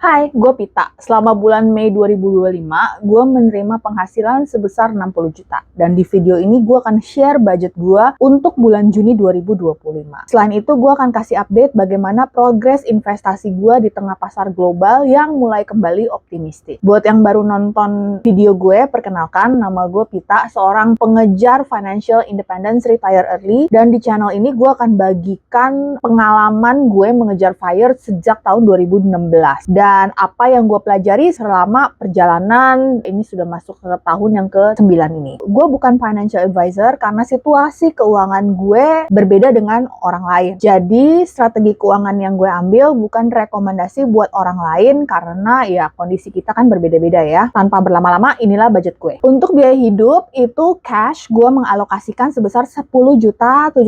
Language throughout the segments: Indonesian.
Hai, gue Pita. Selama bulan Mei 2025, gue menerima penghasilan sebesar 60 juta. Dan di video ini gue akan share budget gue untuk bulan Juni 2025. Selain itu, gue akan kasih update bagaimana progres investasi gue di tengah pasar global yang mulai kembali optimistis. Buat yang baru nonton video gue, perkenalkan, nama gue Pita, seorang pengejar financial independence retire early. Dan di channel ini gue akan bagikan pengalaman gue mengejar FIRE sejak tahun 2016. Dan apa yang gue pelajari selama perjalanan ini sudah masuk ke tahun yang ke-9 ini. Gue bukan financial advisor karena situasi keuangan gue berbeda dengan orang lain. Jadi strategi keuangan yang gue ambil bukan rekomendasi buat orang lain karena ya kondisi kita kan berbeda-beda ya. Tanpa berlama-lama, inilah budget gue. Untuk biaya hidup itu cash gue mengalokasikan sebesar 10.700.000,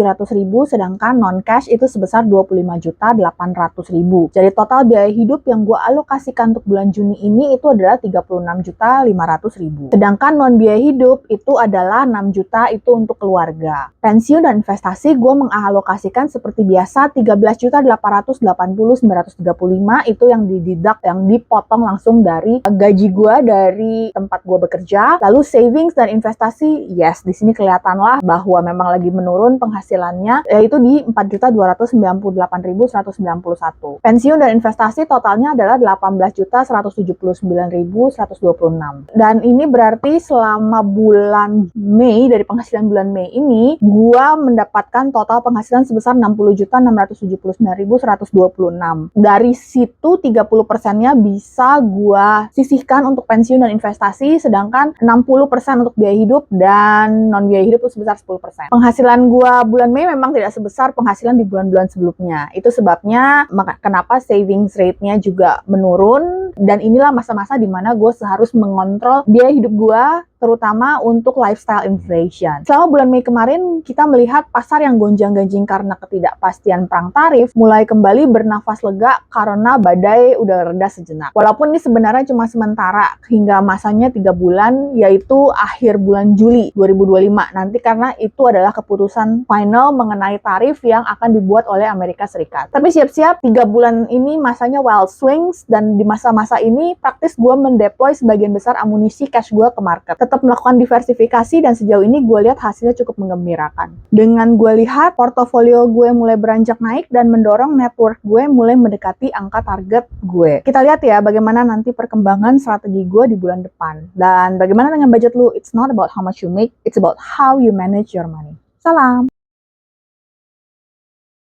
sedangkan non cash itu sebesar 25.800.000. Jadi total biaya hidup yang gue alokasikan untuk bulan Juni ini itu adalah 36.500.000. Sedangkan non biaya hidup itu adalah 6 juta itu untuk keluarga. Pensiun dan investasi gue mengalokasikan seperti biasa 13.880.935 itu yang dideduct, yang dipotong langsung dari gaji gue dari tempat gue bekerja. Lalu savings dan investasi, yes, di sini kelihatanlah bahwa memang lagi menurun penghasilannya, yaitu di 4.298.191. Pensiun dan investasi totalnya adalah 18.179.126. Dan ini berarti selama bulan Mei, dari penghasilan bulan Mei ini, gua mendapatkan total penghasilan sebesar 60.679.126. Dari situ 30%-nya bisa gua sisihkan untuk pensiun dan investasi, sedangkan 60% untuk biaya hidup dan non biaya hidup itu sebesar 10%. Penghasilan gua bulan Mei memang tidak sebesar penghasilan di bulan-bulan sebelumnya. Itu sebabnya kenapa savings rate-nya juga menurun, dan inilah masa-masa di mana gue seharus mengontrol biaya hidup gue, terutama untuk lifestyle inflation. Selama bulan Mei kemarin, kita melihat pasar yang gonjang-ganjing karena ketidakpastian perang tarif mulai kembali bernafas lega karena badai udah reda sejenak. Walaupun ini sebenarnya cuma sementara hingga masanya 3 bulan, yaitu akhir bulan Juli 2025 nanti, karena itu adalah keputusan final mengenai tarif yang akan dibuat oleh Amerika Serikat. Tapi siap-siap 3 bulan ini masanya wild swings, dan di masa-masa ini praktis gue mendeploy sebagian besar amunisi cash gue ke market. Tetap melakukan diversifikasi dan sejauh ini gue lihat hasilnya cukup menggembirakan. Dengan gue lihat portofolio gue mulai beranjak naik dan mendorong network gue mulai mendekati angka target gue. Kita lihat ya bagaimana nanti perkembangan strategi gue di bulan depan. Dan bagaimana dengan budget lu? It's not about how much you make, it's about how you manage your money. Salam!